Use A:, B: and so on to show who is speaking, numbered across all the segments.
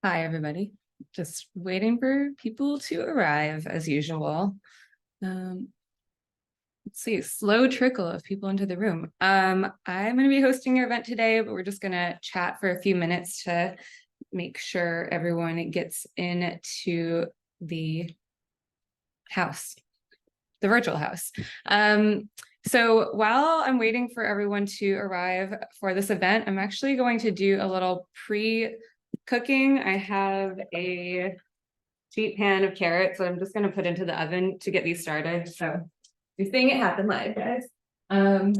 A: Hi, everybody. Just waiting for people to arrive as usual. Let's see, slow trickle of people into the room. I'm going to be hosting your event today, but we're just going to chat for a few minutes to make sure everyone gets into the house, the virtual house. So while I'm waiting for everyone to arrive for this event, I'm actually going to do a little pre-cooking. I have a sheet pan of carrots that I'm just going to put into the oven to get these started. So you're seeing it happen live, guys. All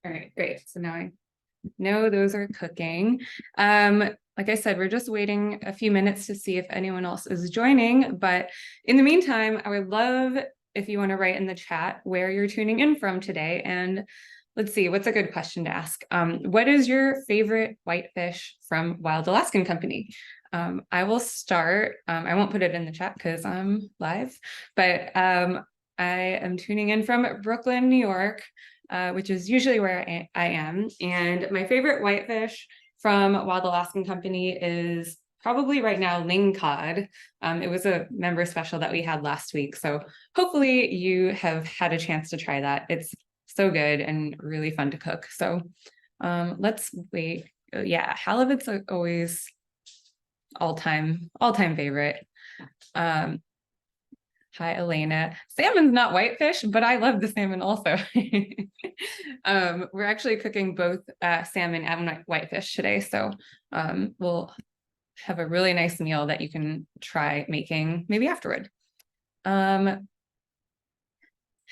A: right, great. So now I know those are cooking. Like I said, we're just waiting a few minutes to see if anyone else is joining. But in the meantime, I would love if you want to write in the chat where you're tuning in from today. And let's see, what's a good question to ask? What is your favorite whitefish from Wild Alaskan Company? I will start. I won't put it in the chat because I'm live, but I am tuning in from Brooklyn, New York, which is usually where I am. And my favorite whitefish from Wild Alaskan Company is probably right now lingcod. It was a member special that we had last week. So hopefully you have had a chance to try that. It's so good and really fun to cook. So let's wait. Yeah, halibut's always all-time favorite. Hi, Elena. Salmon's not whitefish, but I love the salmon also. We're actually cooking both salmon and whitefish today. So we'll have a really nice meal that you can try making maybe afterward.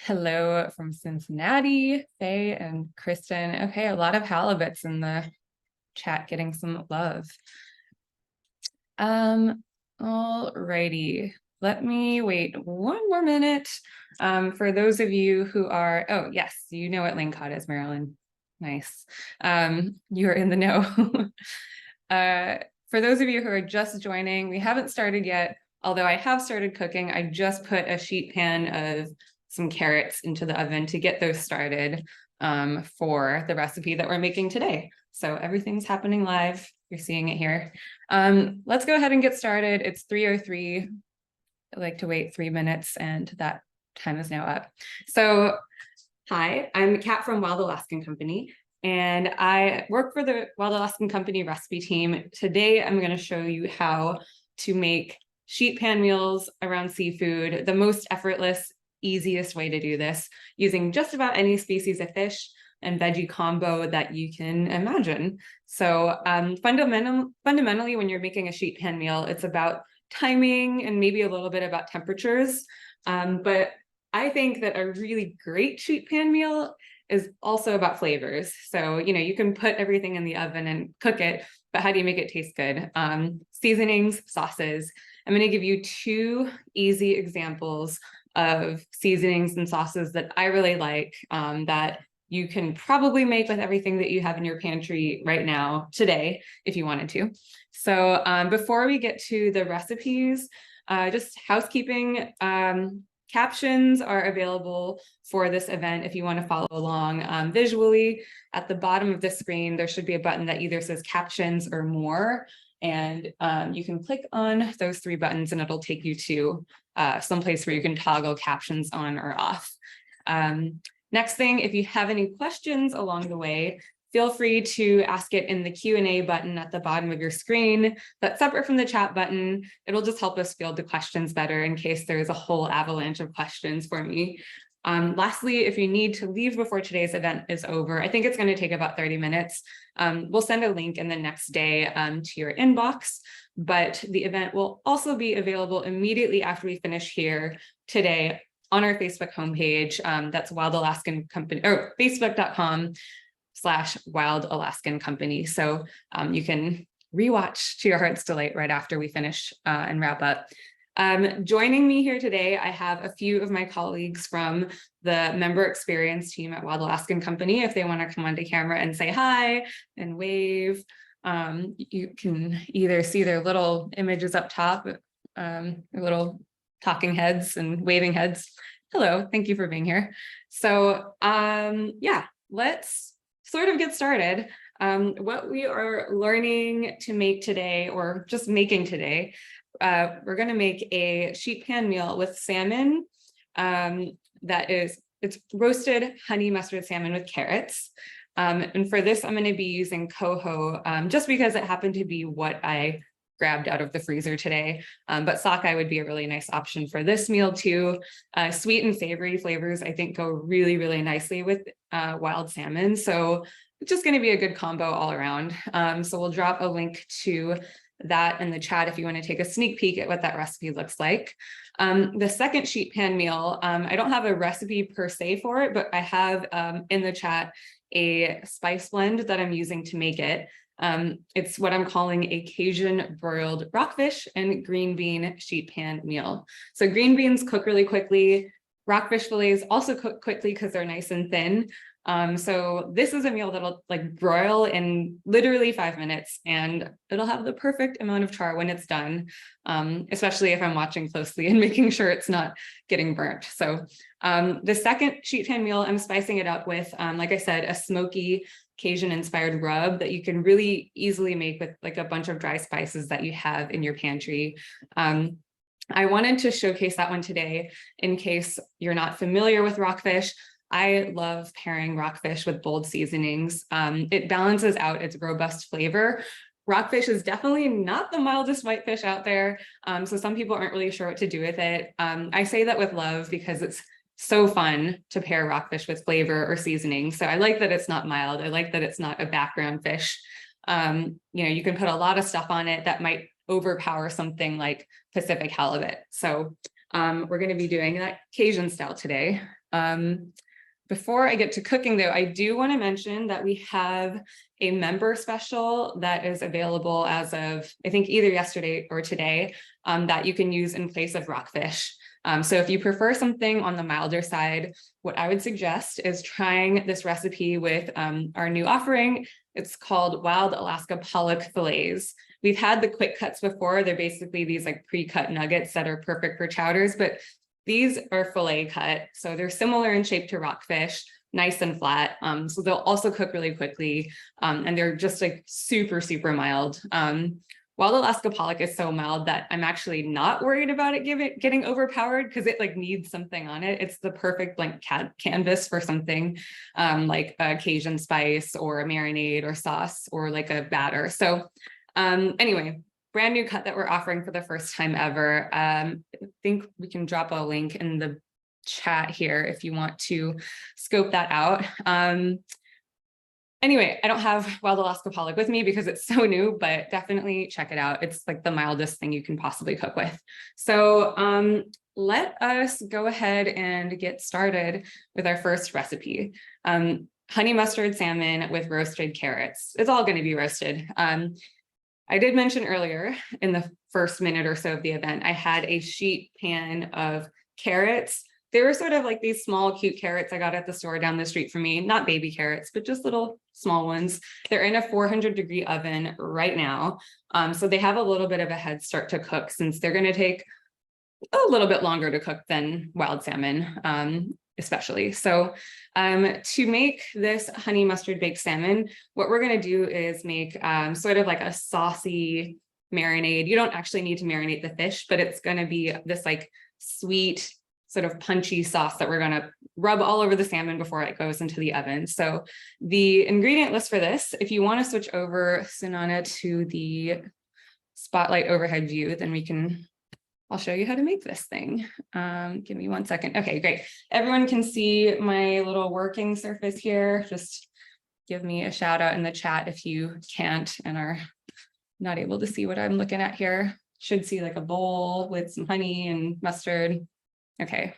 A: Hello from Cincinnati, Faye and Kristen. Okay, a lot of halibuts in the chat getting some love. Alrighty. Let me wait one more minute. For those of you who are, oh yes, you know what lingcod is, Marilyn. Nice. You're in the know. For those of you who are just joining, we haven't started yet, although I have started cooking. I just put a sheet pan of some carrots into the oven to get those started for the recipe that we're making today. So everything's happening live. You're seeing it here. Let's go ahead and get started. It's 3:03. I like to wait 3 minutes and that time is now up. So hi, I'm Kat from Wild Alaskan Company and I work for the Wild Alaskan Company recipe team. Today, I'm going to show you how to make sheet pan meals around seafood, the most effortless, easiest way to do this using just about any species of fish and veggie combo that you can imagine. So fundamentally, when you're making a sheet pan meal, it's about timing and maybe a little bit about temperatures. But I think that a really great sheet pan meal is also about flavors. So, you can put everything in the oven and cook it, but how do you make it taste good? Seasonings, sauces. I'm going to give you 2 easy examples of seasonings and sauces that I really like that you can probably make with everything that you have in your pantry right now today, if you wanted to. So before we get to the recipes, just housekeeping, captions are available for this event if you want to follow along visually. At the bottom of the screen, there should be a button that either says captions or more. And you can click on those 3 buttons and it'll take you to someplace where you can toggle captions on or off. Next thing, if you have any questions along the way, feel free to ask it in the Q&A button at the bottom of your screen. That's separate from the chat button. It'll just help us field the questions better in case there's a whole avalanche of questions for me. Lastly, if you need to leave before today's event is over, I think it's going to take about 30 minutes. We'll send a link in the next day to your inbox, but the event will also be available immediately after we finish here today on our Facebook homepage. That's Wild Alaskan Company, or facebook.com/Wild Alaskan Company. So you can rewatch to your heart's delight right after we finish and wrap up. Joining me here today, I have a few of my colleagues from the member experience team at Wild Alaskan Company. If they want to come onto camera and say hi and wave, you can either see their little images up top, their little talking heads and waving heads. Hello, thank you for being here. So yeah, let's sort of get started. What we are learning to make today, or just making today, we're going to make a sheet pan meal with salmon. It's roasted honey mustard salmon with carrots. And for this, I'm going to be using coho, just because it happened to be what I grabbed out of the freezer today. But sockeye would be a really nice option for this meal too. Sweet and savory flavors, I think, go really, really nicely with wild salmon. So it's just going to be a good combo all around. So we'll drop a link to that in the chat if you want to take a sneak peek at what that recipe looks like. The second sheet pan meal, I don't have a recipe per se for it, but I have in the chat a spice blend that I'm using to make it. It's what I'm calling a Cajun broiled rockfish and green bean sheet pan meal. So green beans cook really quickly. Rockfish fillets also cook quickly because they're nice and thin. So this is a meal that'll like broil in literally 5 minutes, and it'll have the perfect amount of char when it's done, especially if I'm watching closely and making sure it's not getting burnt. So the second sheet pan meal, I'm spicing it up with, like I said, a smoky Cajun inspired rub that you can really easily make with like a bunch of dry spices that you have in your pantry. I wanted to showcase that one today in case you're not familiar with rockfish. I love pairing rockfish with bold seasonings. It balances out its robust flavor. Rockfish is definitely not the mildest whitefish out there, so some people aren't really sure what to do with it. I say that with love because it's so fun to pair rockfish with flavor or seasoning. So I like that it's not mild. I like that it's not a background fish. You can put a lot of stuff on it that might overpower something like Pacific halibut. So we're going to be doing that Cajun style today. Before I get to cooking though, I do want to mention that we have a member special that is available as of, I think, either yesterday or today, that you can use in place of rockfish. So if you prefer something on the milder side, what I would suggest is trying this recipe with our new offering. It's called Wild Alaska Pollock Fillets. We've had the quick cuts before. They're basically these like pre-cut nuggets that are perfect for chowders, but these are fillet cut, so they're similar in shape to rockfish, nice and flat. So they'll also cook really quickly, and they're just like super, super mild. Wild Alaska Pollock is so mild that I'm actually not worried about it getting overpowered because it like needs something on it. It's the perfect blank canvas for something like a Cajun spice or a marinade or sauce or like a batter. So anyway, brand new cut that we're offering for the first time ever. I think we can drop a link in the chat here if you want to scope that out. Anyway, I don't have Wild Alaska Pollock with me because it's so new, but definitely check it out. It's like the mildest thing you can possibly cook with. So let us go ahead and get started with our first recipe. Honey mustard salmon with roasted carrots. It's all going to be roasted. I did mention earlier in the first minute or so of the event, I had a sheet pan of carrots. They were sort of like these small, cute carrots I got at the store down the street from me, not baby carrots, but just little small ones. They're in a 400-degree oven right now. So they have a little bit of a head start to cook since they're going to take a little bit longer to cook than wild salmon, especially. So to make this honey mustard baked salmon, what we're going to do is make sort of like a saucy marinade. You don't actually need to marinate the fish, but it's going to be this like sweet, sort of punchy sauce that we're going to rub all over the salmon before it goes into the oven. So the ingredient list for this, if you want to switch over, Sunana, to the spotlight overhead view, then I'll show you how to make this thing. Give me 1 second. Okay, great. Everyone can see my little working surface here. Just give me a shout out in the chat if you can't and are not able to see what I'm looking at here. Should see like a bowl with some honey and mustard. Okay.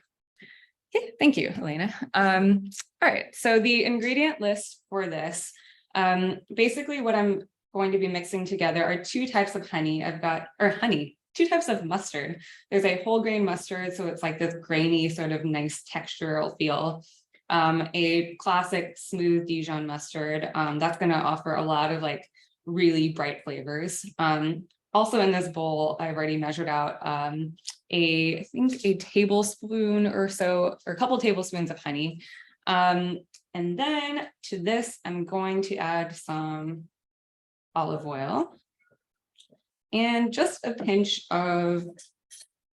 A: Thank you, Elena. All right, so the ingredient list for this, basically what I'm going to be mixing together are 2 types of honey. Two types of mustard. There's a whole grain mustard, so it's like this grainy sort of nice textural feel. A classic smooth Dijon mustard, that's gonna offer a lot of like really bright flavors. Also in this bowl, I've already measured out I think a tablespoon or so, or a couple tablespoons of honey. And then to this, I'm going to add some olive oil and just a pinch of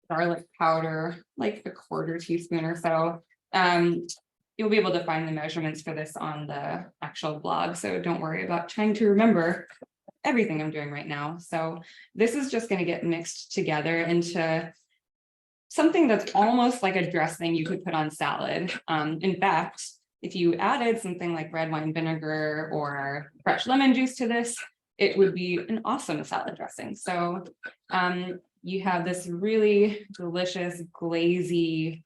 A: garlic powder, like a quarter teaspoon or so. You'll be able to find the measurements for this on the actual blog, so don't worry about trying to remember everything I'm doing right now. So this is just going to get mixed together into something that's almost like a dressing you could put on salad. In fact, if you added something like red wine vinegar or fresh lemon juice to this, it would be an awesome salad dressing. So you have this really delicious glazy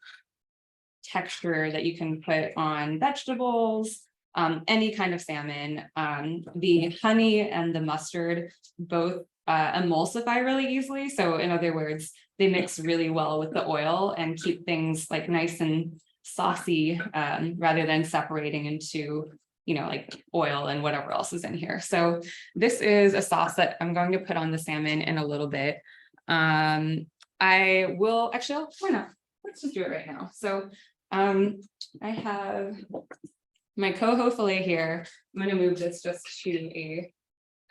A: texture that you can put on vegetables, any kind of salmon. The honey and the mustard both emulsify really easily. So in other words, they mix really well with the oil and keep things like nice and saucy rather than separating into, you know, like oil and whatever else is in here. So this is a sauce that I'm going to put on the salmon in a little bit. I will actually, why not? Let's just do it right now. So I have my coho fillet here. I'm going to move this just to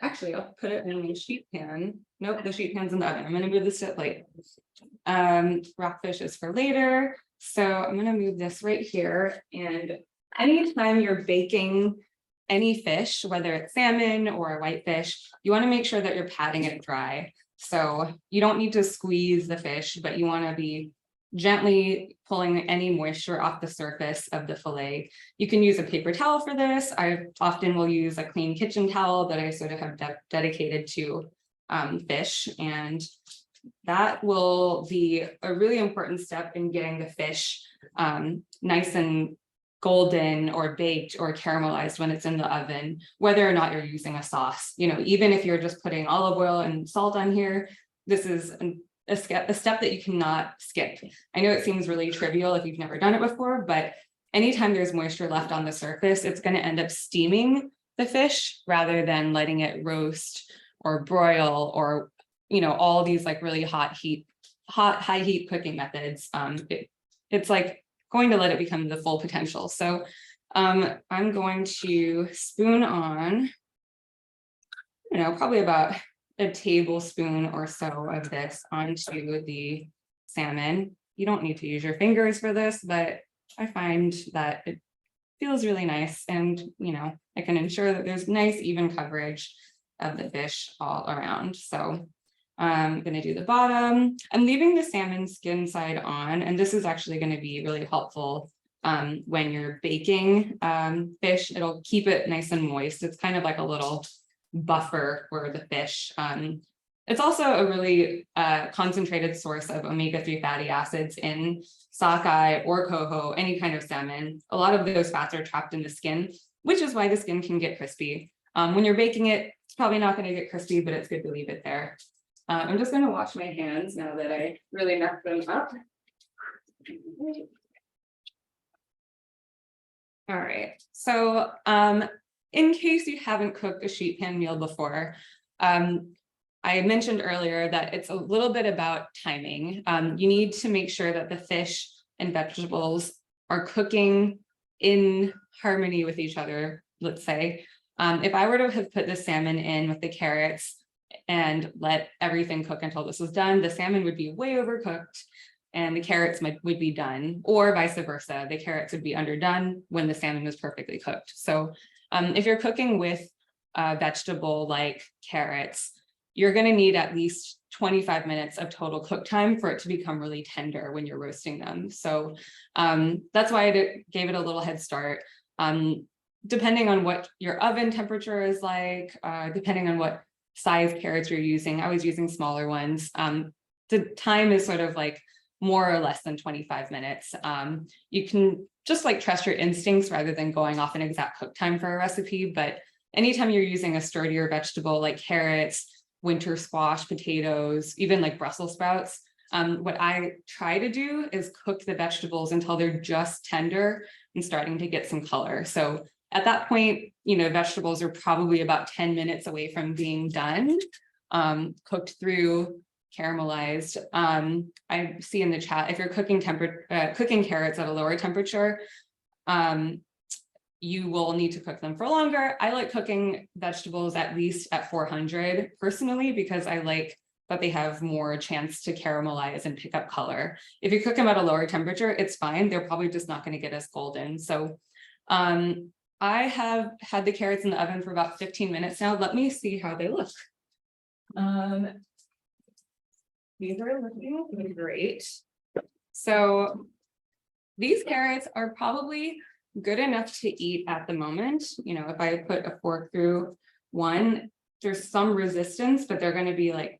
A: actually, I'll put it in a sheet pan. Nope, the sheet pan's in the oven. I'm going to move this to a plate. Rockfish is for later. So I'm going to move this right here. And anytime you're baking any fish, whether it's salmon or a whitefish, you want to make sure that you're patting it dry. So you don't need to squeeze the fish, but you want to be gently pulling any moisture off the surface of the fillet. You can use a paper towel for this. I often will use a clean kitchen towel that I sort of have dedicated to fish, and that will be a really important step in getting the fish nice and golden or baked or caramelized when it's in the oven, whether or not you're using a sauce. You know, even if you're just putting olive oil and salt on here, this is a step that you cannot skip. I know it seems really trivial if you've never done it before, but anytime there's moisture left on the surface, it's going to end up steaming the fish rather than letting it roast or broil or, you know, all these like really high heat cooking methods. It's like going to let it become the full potential. So I'm going to spoon on, you know, probably about a tablespoon or so of this onto the salmon. You don't need to use your fingers for this, but I find that it feels really nice, and you know, I can ensure that there's nice even coverage of the fish all around. So I'm going to do the bottom. I'm leaving the salmon skin side on, and this is actually going to be really helpful when you're baking fish. It'll keep it nice and moist. It's kind of like a little buffer for the fish. It's also a really concentrated source of omega-3 fatty acids in sockeye or coho, any kind of salmon. A lot of those fats are trapped in the skin, which is why the skin can get crispy. When you're baking it, it's probably not going to get crispy, but it's good to leave it there. I'm just going to wash my hands now that I really messed them up. All right, so in case you haven't cooked a sheet pan meal before, I mentioned earlier that it's a little bit about timing. You need to make sure that the fish and vegetables are cooking in harmony with each other, let's say. If I were to have put the salmon in with the carrots and let everything cook until this was done, the salmon would be way overcooked and the carrots would be done, or vice versa. The carrots would be underdone when the salmon was perfectly cooked. So if you're cooking with a vegetable like carrots, you're going to need at least 25 minutes of total cook time for it to become really tender when you're roasting them. So that's why I gave it a little head start. Depending on what your oven temperature is like, depending on what size carrots you're using, I was using smaller ones. The time is sort of like more or less than 25 minutes. You can just like trust your instincts rather than going off an exact cook time for a recipe. But anytime you're using a sturdier vegetable like carrots, winter squash, potatoes, even like Brussels sprouts, what I try to do is cook the vegetables until they're just tender and starting to get some color. So at that point, you know, vegetables are probably about 10 minutes away from being done, cooked through, caramelized. I see in the chat, if you're cooking carrots at a lower temperature, you will need to cook them for longer. I like cooking vegetables at least at 400 personally, because I like that they have more chance to caramelize and pick up color. If you cook them at a lower temperature, it's fine. They're probably just not going to get as golden. So I have had the carrots in the oven for about 15 minutes now. Let me see how they look. These are looking great. So these carrots are probably good enough to eat at the moment. You know, if I put a fork through one, there's some resistance, but they're going to be like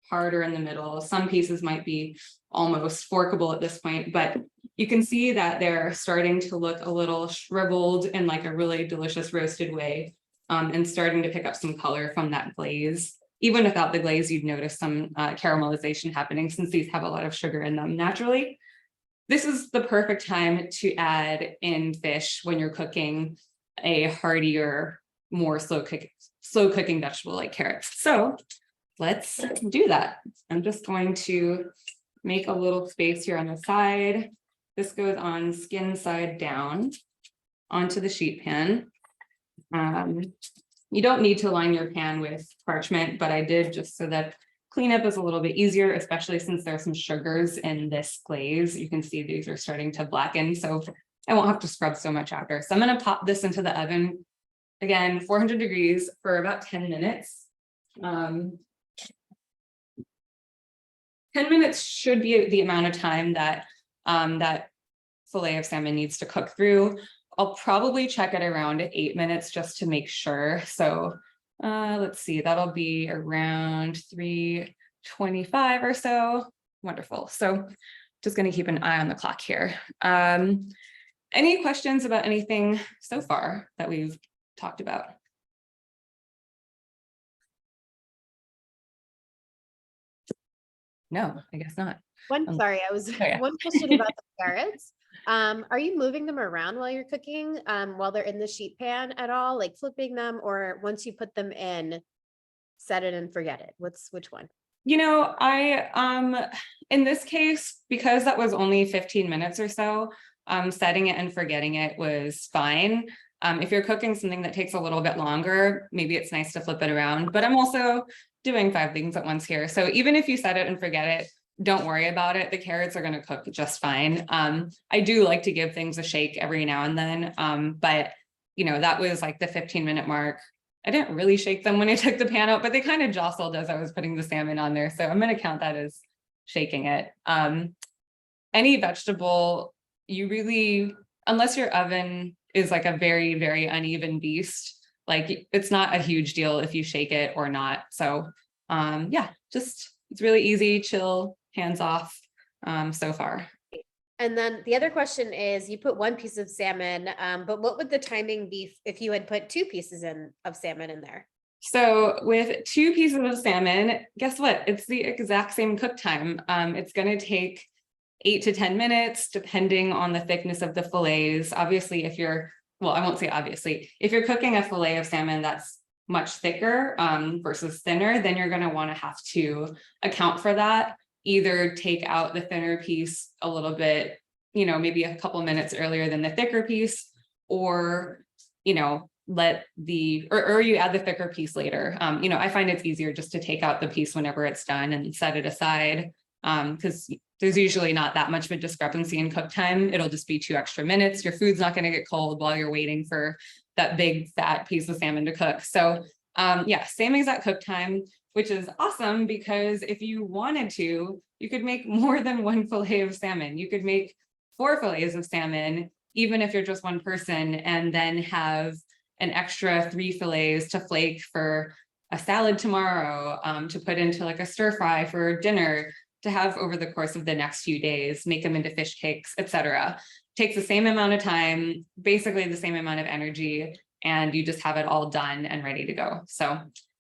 A: harder in the middle. Some pieces might be almost forkable at this point, but you can see that they're starting to look a little shriveled in like a really delicious roasted way, and starting to pick up some color from that glaze. Even without the glaze, you'd notice some caramelization happening, since these have a lot of sugar in them naturally. This is the perfect time to add in fish when you're cooking a heartier, more slow cooking vegetable like carrots. So let's do that. I'm just going to make a little space here on the side. This goes on skin side down onto the sheet pan. You don't need to line your pan with parchment, but I did just so that cleanup is a little bit easier, especially since there's some sugars in this glaze. You can see these are starting to blacken, so I won't have to scrub so much after. So I'm going to pop this into the oven, again, 400 degrees for about 10 minutes. 10 minutes should be the amount of time that that fillet of salmon needs to cook through. I'll probably check it around 8 minutes just to make sure. So let's see, that'll be around 3:25 or so. Wonderful. So just going to keep an eye on the clock here. Any questions about anything so far that we've talked about? No, I guess not.
B: Sorry, one question about the carrots. Are you moving them around while you're cooking, while they're in the sheet pan at all, like flipping them, or once you put them in, set it and forget it? Which one?
A: You know, in this case, because that was only 15 minutes or so, setting it and forgetting it was fine. If you're cooking something that takes a little bit longer, maybe it's nice to flip it around, but I'm also doing 5 things at once here. So even if you set it and forget it, don't worry about it. The carrots are going to cook just fine. I do like to give things a shake every now and then, but you know, that was like the 15-minute mark. I didn't really shake them when I took the pan out, but they kind of jostled as I was putting the salmon on there. So I'm going to count that as shaking it. Any vegetable, you really, unless your oven is like a very, very uneven beast, like it's not a huge deal if you shake it or not. So yeah, just, it's really easy, chill, hands off so far.
B: And then the other question is, you put 1 piece of salmon, but what would the timing be if you had put 2 pieces of salmon in there?
A: So with 2 pieces of salmon, guess what? It's the exact same cook time. It's going to take 8 to 10 minutes, depending on the thickness of the fillets. Obviously, if you're, well, I won't say obviously, if you're cooking a fillet of salmon that's much thicker versus thinner, then you're going to want to have to account for that. Either take out the thinner piece a little bit, you know, maybe a couple minutes earlier than the thicker piece, or, you know, let the, or you add the thicker piece later. You know, I find it's easier just to take out the piece whenever it's done and set it aside, because there's usually not that much of a discrepancy in cook time. It'll just be 2 extra minutes. Your food's not going to get cold while you're waiting for that big fat piece of salmon to cook. So yeah, same exact cook time, which is awesome, because if you wanted to, you could make more than 1 fillet of salmon. You could make 4 fillets of salmon, even if you're just 1 person, and then have an extra 3 fillets to flake for a salad tomorrow, to put into like a stir fry for dinner, to have over the course of the next few days, make them into fish cakes, etc. Takes the same amount of time, basically the same amount of energy, and you just have it all done and ready to go. So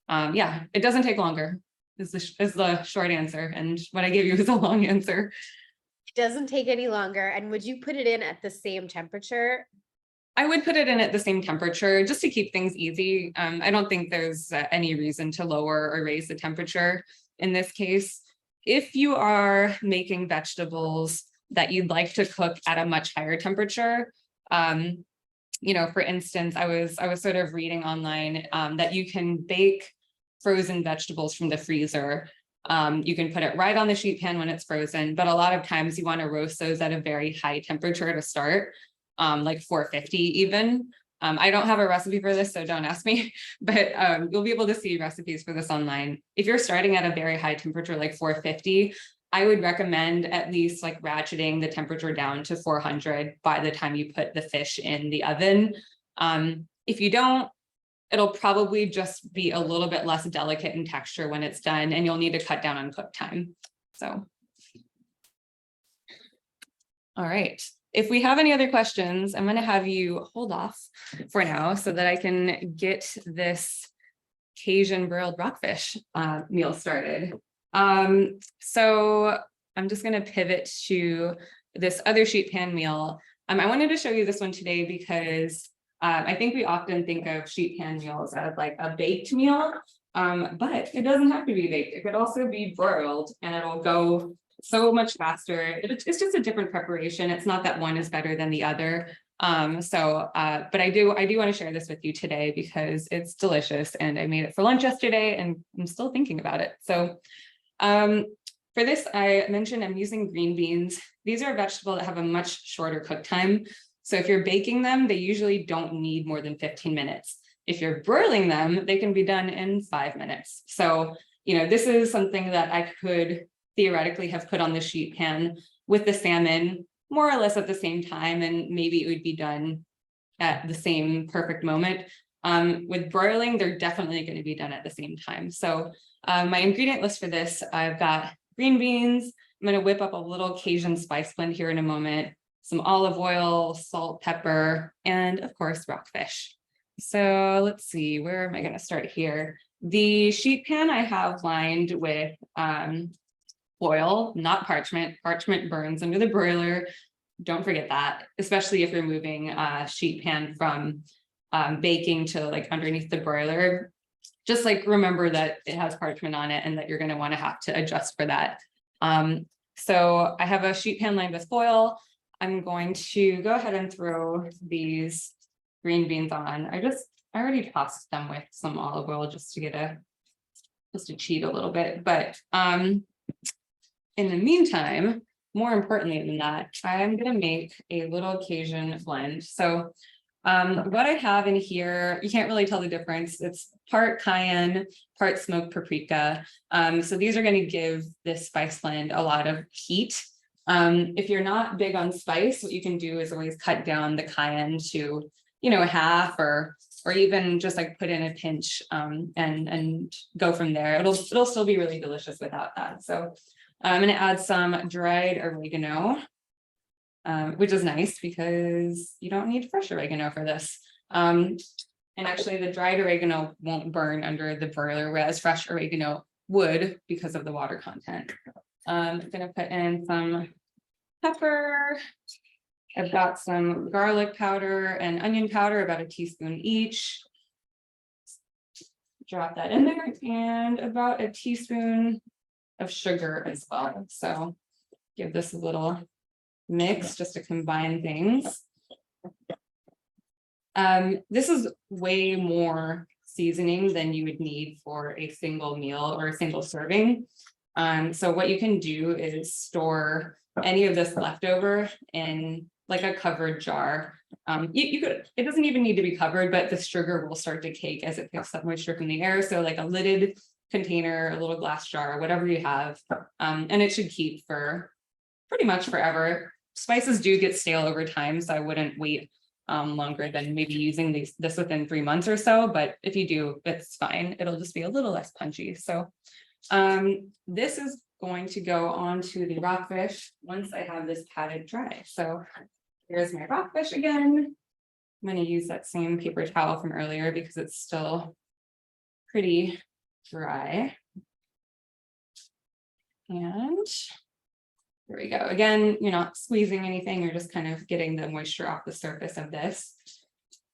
A: yeah, it doesn't take longer is the short answer. And what I gave you is a long answer.
B: It doesn't take any longer. And would you put it in at the same temperature?
A: I would put it in at the same temperature just to keep things easy. I don't think there's any reason to lower or raise the temperature in this case. If you are making vegetables that you'd like to cook at a much higher temperature, for instance, I was sort of reading online that you can bake frozen vegetables from the freezer. You can put it right on the sheet pan when it's frozen, but a lot of times you want to roast those at a very high temperature to start, like 450 even. I don't have a recipe for this, so don't ask me, but you'll be able to see recipes for this online. If you're starting at a very high temperature, like 450, I would recommend at least like ratcheting the temperature down to 400 by the time you put the fish in the oven. If you don't, it'll probably just be a little bit less delicate in texture when it's done, and you'll need to cut down on cook time. So, all right. If we have any other questions, I'm going to have you hold off for now so that I can get this Cajun broiled rockfish meal started. So I'm just going to pivot to this other sheet pan meal. I wanted to show you this one today because I think we often think of sheet pan meals as like a baked meal, but it doesn't have to be baked. It could also be broiled, and it'll go so much faster. It's just a different preparation. It's not that one is better than the other. But I do want to share this with you today because it's delicious, and I made it for lunch yesterday and I'm still thinking about it. So for this, I mentioned I'm using green beans. These are a vegetable that have a much shorter cook time. So if you're baking them, they usually don't need more than 15 minutes. If you're broiling them, they can be done in 5 minutes. So, this is something that I could theoretically have put on the sheet pan with the salmon more or less at the same time, and maybe it would be done at the same perfect moment. With broiling, they're definitely going to be done at the same time. So my ingredient list for this, I've got green beans. I'm going to whip up a little Cajun spice blend here in a moment, some olive oil, salt, pepper, and of course, rockfish. So let's see, where am I going to start here? The sheet pan I have lined with foil, not parchment. Parchment burns under the broiler. Don't forget that, especially if you're moving a sheet pan from baking to like underneath the broiler. Just like remember that it has parchment on it and that you're going to want to have to adjust for that. So I have a sheet pan lined with foil. I'm going to go ahead and throw these green beans on. I already tossed them with some olive oil just to cheat a little bit. But in the meantime, more importantly than that, I'm going to make a little Cajun blend. So what I have in here, you can't really tell the difference. It's part cayenne, part smoked paprika. So these are going to give this spice blend a lot of heat. If you're not big on spice, what you can do is always cut down the cayenne to, a half or even just like put in a pinch and go from there. It'll still be really delicious without that. So I'm going to add some dried oregano, which is nice because you don't need fresh oregano for this. And actually the dried oregano won't burn under the broiler, whereas fresh oregano would because of the water content. I'm going to put in some pepper. I've got some garlic powder and onion powder, about a teaspoon each. Drop that in there, and about a teaspoon of sugar as well. So give this a little mix just to combine things. This is way more seasoning than you would need for a single meal or a single serving. So what you can do is store any of this leftover in like a covered jar. You could, it doesn't even need to be covered, but the sugar will start to cake as it picks up moisture from the air. So like a lidded container, a little glass jar, whatever you have, and it should keep for pretty much forever. Spices do get stale over time, so I wouldn't wait longer than maybe using this within 3 months or so, but if you do, it's fine. It'll just be a little less punchy. So this is going to go on to the rockfish once I have this patted dry. So here's my rockfish again. I'm going to use that same paper towel from earlier because it's still pretty dry. And there we go. Again, you're not squeezing anything, you're just kind of getting the moisture off the surface of this.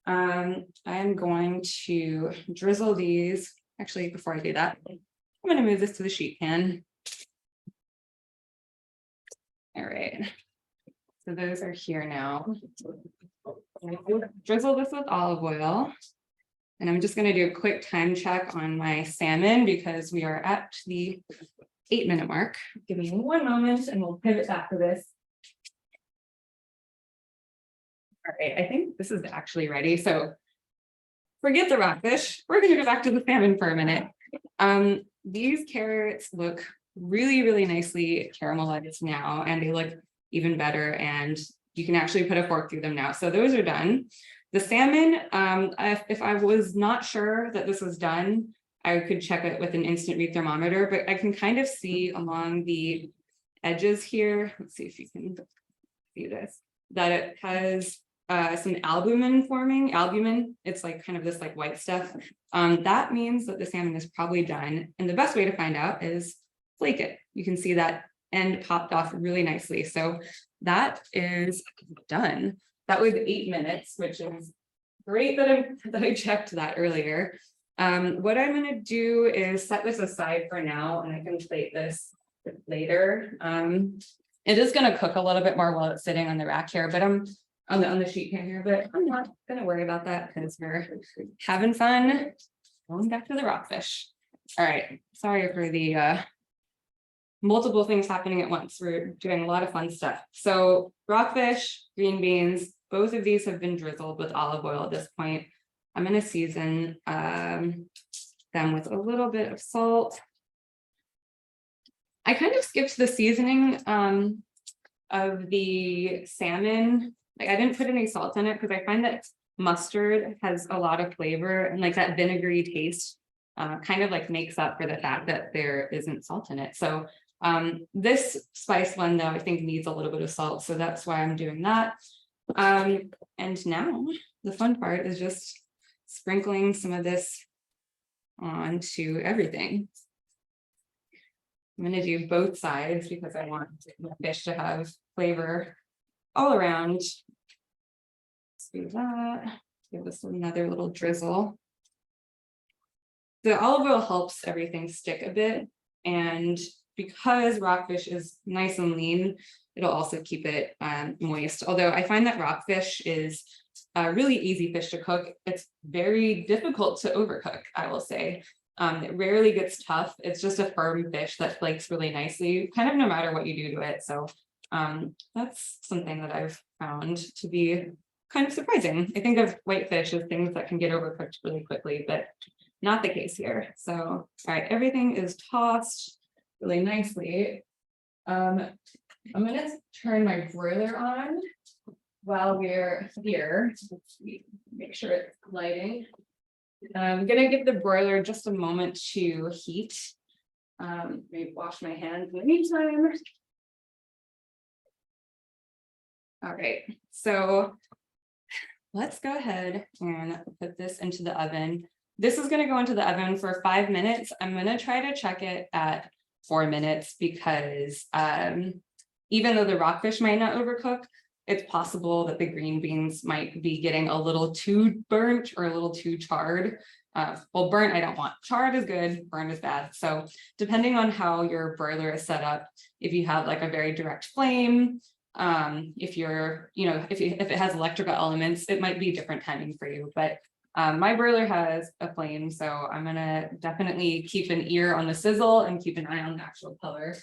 A: I am going to drizzle these. Actually, before I do that, I'm going to move this to the sheet pan. All right. So those are here now. Drizzle this with olive oil. And I'm just going to do a quick time check on my salmon because we are at the 8-minute mark. Give me one moment and we'll pivot back to this. All right, I think this is actually ready. So forget the rockfish. We're going to go back to the salmon for a minute. These carrots look really, really nicely caramelized now, and they look even better. And you can actually put a fork through them now. So those are done. The salmon, if I was not sure that this was done, I could check it with an instant read thermometer, but I can kind of see along the edges here. Let's see if you can see this, that it has some albumin forming. Albumin, it's like kind of this like white stuff. That means that the salmon is probably done. And the best way to find out is flake it. You can see that end popped off really nicely. So that is done. That was 8 minutes, which is great that I checked that earlier. What I'm going to do is set this aside for now, and I can plate this later. It is going to cook a little bit more while it's sitting on the rack here, but I'm on the sheet pan here, but I'm not going to worry about that because we're having fun going back to the rockfish. All right, sorry for the multiple things happening at once. We're doing a lot of fun stuff. So rockfish, green beans, both of these have been drizzled with olive oil at this point. I'm going to season them with a little bit of salt. I kind of skipped the seasoning of the salmon. Like I didn't put any salt in it because I find that mustard has a lot of flavor, and like that vinegary taste kind of like makes up for the fact that there isn't salt in it. So this spice one though, I think needs a little bit of salt. So that's why I'm doing that. And now the fun part is just sprinkling some of this onto everything. I'm going to do both sides because I want the fish to have flavor all around. Let's do that. Give this another little drizzle. The olive oil helps everything stick a bit, and because rockfish is nice and lean, it'll also keep it moist. Although I find that rockfish is a really easy fish to cook. It's very difficult to overcook, I will say. It rarely gets tough. It's just a firm fish that flakes really nicely, kind of no matter what you do to it. So that's something that I've found to be kind of surprising. I think of whitefish as things that can get overcooked really quickly, but not the case here. So, all right, everything is tossed really nicely. I'm going to turn my broiler on while we're here. Let's see, make sure it's lighting. I'm going to give the broiler just a moment to heat. Maybe wash my hands in the meantime. All right, so let's go ahead and put this into the oven. This is going to go into the oven for 5 minutes. I'm going to try to check it at 4 minutes because even though the rockfish might not overcook, it's possible that the green beans might be getting a little too burnt or a little too charred. Well, burnt I don't want. Charred is good, burnt is bad. So depending on how your broiler is set up, if you have like a very direct flame, if you're, if it has electrical elements, it might be different timing for you. But my broiler has a flame, so I'm gonna definitely keep an ear on the sizzle and keep an eye on the actual color.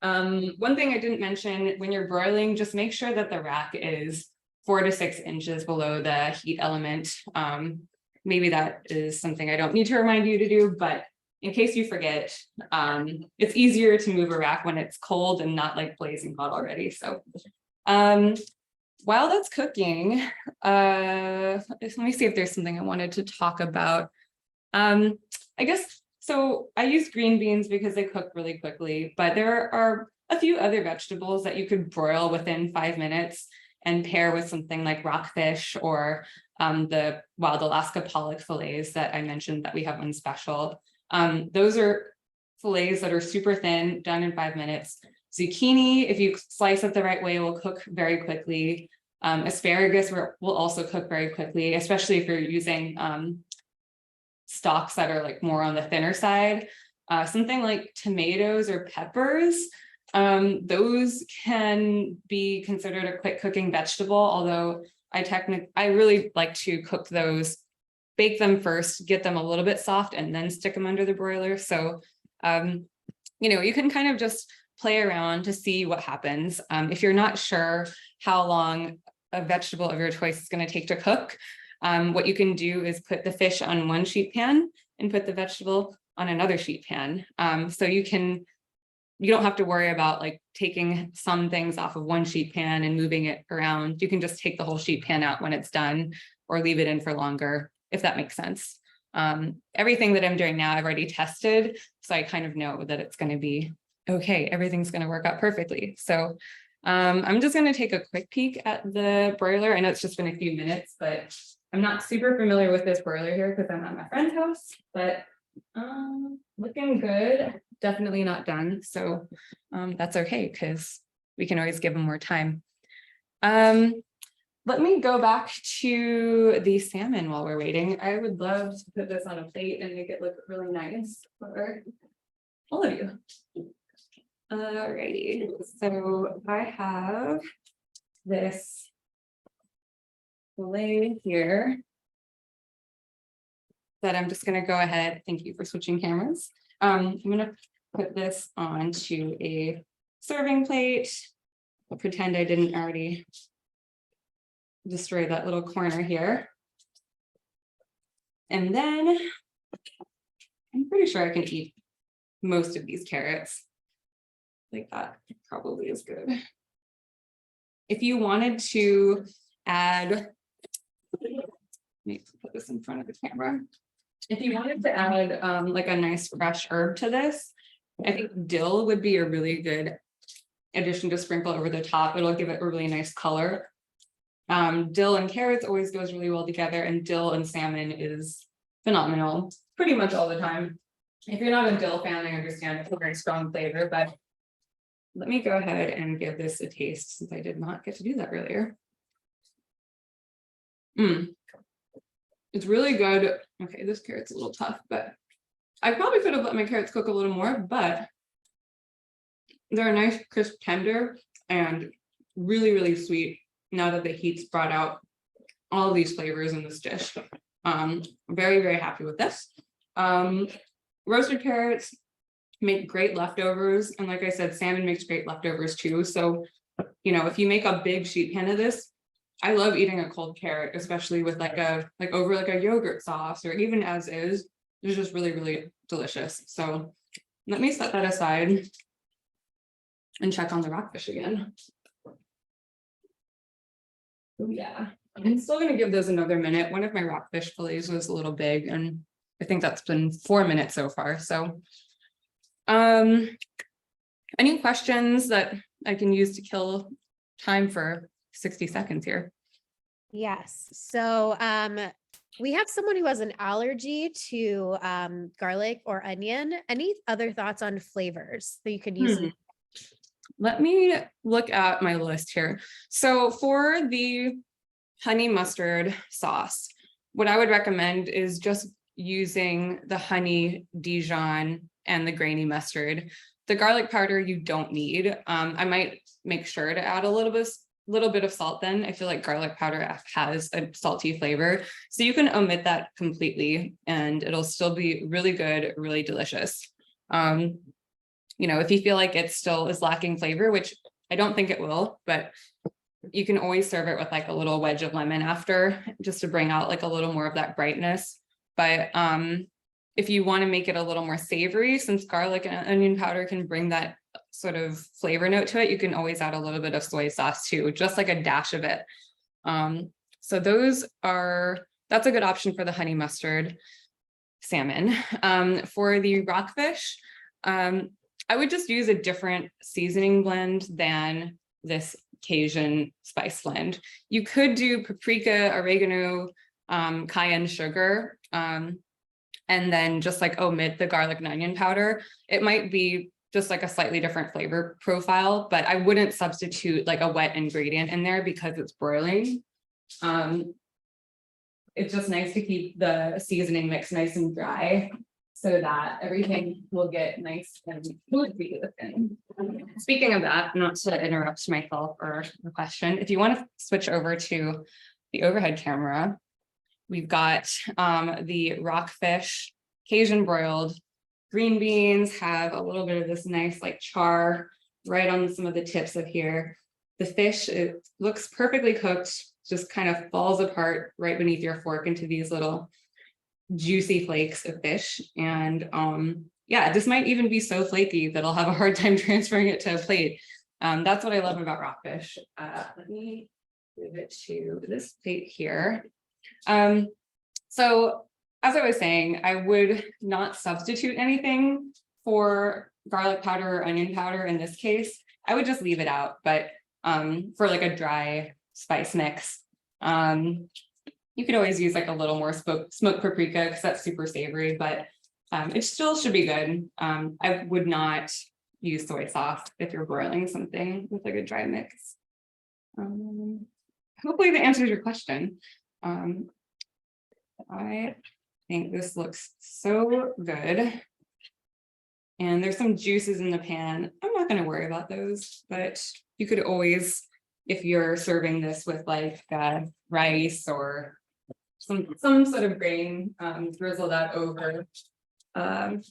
A: One thing I didn't mention, when you're broiling, just make sure that the rack is 4 to 6 inches below the heat element. Maybe that is something I don't need to remind you to do, but in case you forget, it's easier to move a rack when it's cold and not like blazing hot already. So while that's cooking, let me see if there's something I wanted to talk about. I guess, so I use green beans because they cook really quickly, but there are a few other vegetables that you could broil within 5 minutes and pair with something like rockfish or the wild Alaska pollock fillets that I mentioned that we have on special. Those are fillets that are super thin, done in 5 minutes. Zucchini, if you slice it the right way, will cook very quickly. Asparagus will also cook very quickly, especially if you're using stalks that are like more on the thinner side. Something like tomatoes or peppers, Those can be considered a quick cooking vegetable, although I really like to cook those, bake them first, get them a little bit soft, and then stick them under the broiler. So, you can kind of just play around to see what happens. If you're not sure how long a vegetable of your choice is going to take to cook, what you can do is put the fish on one sheet pan and put the vegetable on another sheet pan. So you don't have to worry about like taking some things off of one sheet pan and moving it around. You can just take the whole sheet pan out when it's done, or leave it in for longer, if that makes sense. Everything that I'm doing now, I've already tested, so I kind of know that it's going to be okay. Everything's going to work out perfectly. So I'm just going to take a quick peek at the broiler. I know it's just been a few minutes, but I'm not super familiar with this broiler here because I'm at my friend's house, but looking good. Definitely not done. So that's okay, because we can always give them more time. Let me go back to the salmon while we're waiting. I would love to put this on a plate and make it look really nice for all of you. Alrighty, so I have this fillet here that I'm just going to go ahead. Thank you for switching cameras. I'm going to put this onto a serving plate. I'll pretend I didn't already destroy that little corner here. And then I'm pretty sure I can eat most of these carrots. Like that probably is good. If you wanted to add, let me put this in front of the camera. If you wanted to add like a nice fresh herb to this, I think dill would be a really good addition to sprinkle over the top. It'll give it a really nice color. Dill and carrots always goes really well together, and dill and salmon is phenomenal pretty much all the time. If you're not a dill fan, I understand it's a very strong flavor, but let me go ahead and give this a taste since I did not get to do that earlier. It's really good. Okay, this carrot's a little tough, but I probably could have let my carrots cook a little more, but they're a nice crisp tender and really, really sweet now that the heat's brought out all of these flavors in this dish. Very, very happy with this. Roasted carrots make great leftovers. And like I said, salmon makes great leftovers too. So, if you make a big sheet pan of this, I love eating a cold carrot, especially with over a yogurt sauce, or even as is. It's just really, really delicious. So let me set that aside and check on the rockfish again. Oh yeah, I'm still gonna give those another minute. One of my rockfish fillets was a little big, and I think that's been 4 minutes so far. So any questions that I can use to kill time for 60 seconds here?
B: Yes. So we have someone who has an allergy to garlic or onion. Any other thoughts on flavors that you could use?
A: Let me look at my list here. So for the honey mustard sauce, what I would recommend is just using the honey Dijon and the grainy mustard. The garlic powder you don't need. I might make sure to add a little bit of salt then. I feel like garlic powder has a salty flavor. So you can omit that completely and it'll still be really good, really delicious. If you feel like it still is lacking flavor, which I don't think it will, but you can always serve it with like a little wedge of lemon after, just to bring out like a little more of that brightness. But if you want to make it a little more savory, since garlic and onion powder can bring that sort of flavor note to it, you can always add a little bit of soy sauce too, just like a dash of it. So that's a good option for the honey mustard salmon. For the rockfish, I would just use a different seasoning blend than this Cajun spice blend. You could do paprika, oregano, cayenne sugar, and then just like omit the garlic and onion powder. It might be just like a slightly different flavor profile, but I wouldn't substitute like a wet ingredient in there because it's broiling. It's just nice to keep the seasoning mix nice and dry so that everything will get nice and fluid within. Speaking of that, not to interrupt myself or the question, if you want to switch over to the overhead camera, we've got the Rockfish Cajun broiled. Green beans have a little bit of this nice like char right on some of the tips of here. The fish, it looks perfectly cooked, just kind of falls apart right beneath your fork into these little juicy flakes of fish. And yeah, this might even be so flaky that I'll have a hard time transferring it to a plate. That's what I love about rockfish. Let me move it to this plate here. So as I was saying, I would not substitute anything for garlic powder or onion powder in this case. I would just leave it out, but for like a dry spice mix, you could always use like a little more smoked paprika because that's super savory, but it still should be good. I would not use soy sauce if you're broiling something with like a dry mix. Hopefully that answers your question. I think this looks so good. And there's some juices in the pan. I'm not going to worry about those, but you could always, if you're serving this with like rice or some sort of grain, drizzle that over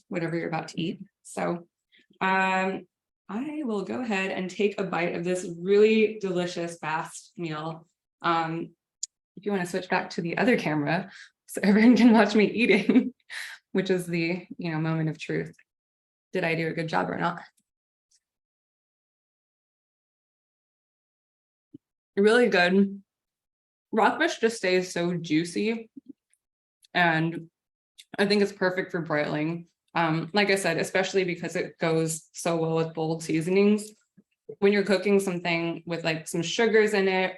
A: whatever you're about to eat. So I will go ahead and take a bite of this really delicious fast meal. If you want to switch back to the other camera so everyone can watch me eating, which is the moment of truth. Did I do a good job or not? Really good. Rockfish just stays so juicy, and I think it's perfect for broiling. Like I said, especially because it goes so well with bold seasonings. When you're cooking something with like some sugars in it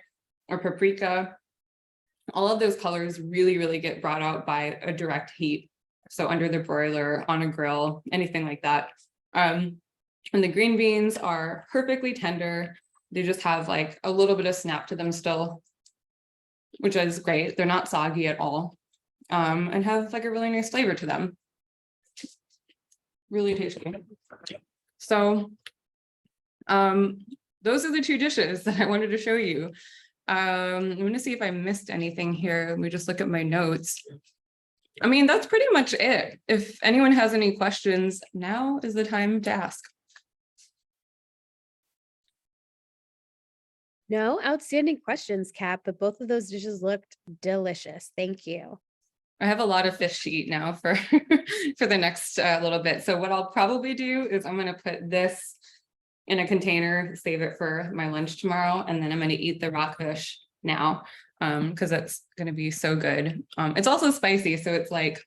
A: or paprika, all of those colors really, really get brought out by a direct heat. So under the broiler, on a grill, anything like that. And the green beans are perfectly tender. They just have like a little bit of snap to them still, which is great. They're not soggy at all, and have like a really nice flavor to them. Really tasty. So those are the two dishes that I wanted to show you. I'm going to see if I missed anything here. Let me just look at my notes. I mean, that's pretty much it. If anyone has any questions, now is the time to ask.
B: No outstanding questions, Kat, but both of those dishes looked delicious. Thank you.
A: I have a lot of fish to eat now for for the next little bit. So what I'll probably do is I'm going to put this in a container, save it for my lunch tomorrow, and then I'm going to eat the rockfish now because it's going to be so good. It's also spicy, so it's like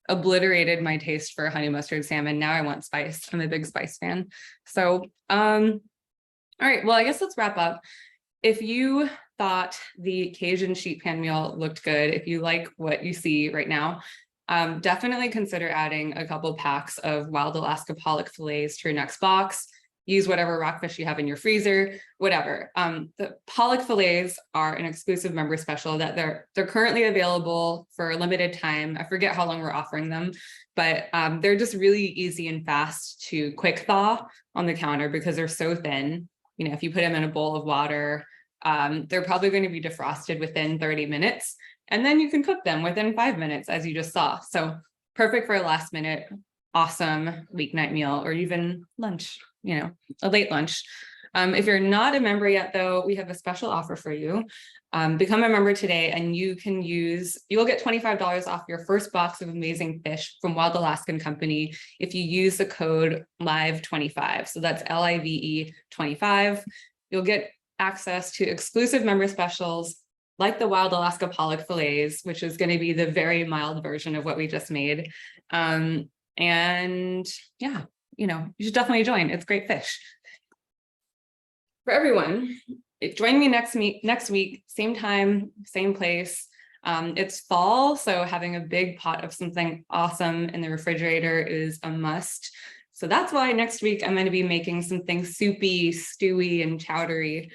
A: obliterated my taste for honey mustard salmon. Now I want spice. I'm a big spice fan. So all right, well, I guess let's wrap up. If you thought the Cajun sheet pan meal looked good, if you like what you see right now, definitely consider adding a couple packs of Wild Alaska pollock fillets to your next box. Use whatever rockfish you have in your freezer, whatever. The pollock fillets are an exclusive member special that they're currently available for a limited time. I forget how long we're offering them, but they're just really easy and fast to quick thaw on the counter because they're so thin. If you put them in a bowl of water, they're probably going to be defrosted within 30 minutes, and then you can cook them within 5 minutes, as you just saw. So perfect for a last minute, awesome weeknight meal, or even lunch, a late lunch. If you're not a member yet, though, we have a special offer for you. Become a member today, and you'll get $25 off your first box of amazing fish from Wild Alaskan Company if you use the code LIVE25. So that's LIVE 25. You'll get access to exclusive member specials like the Wild Alaska pollock fillets, which is going to be the very mild version of what we just made. And yeah, you should definitely join. It's great fish. For everyone, join me next week, same time, same place. It's fall, so having a big pot of something awesome in the refrigerator is a must. So that's why next week I'm going to be making something soupy, stewy, and chowdery.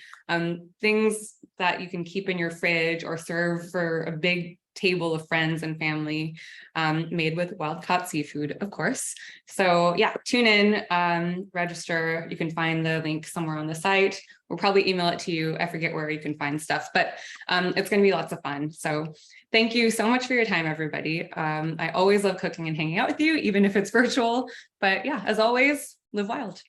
A: Things that you can keep in your fridge or serve for a big table of friends and family, made with wild caught seafood, of course. So yeah, tune in, register. You can find the link somewhere on the site. We'll probably email it to you. I forget where you can find stuff, but it's going to be lots of fun. So thank you so much for your time, everybody. I always love cooking and hanging out with you, even if it's virtual. But yeah, as always, live wild.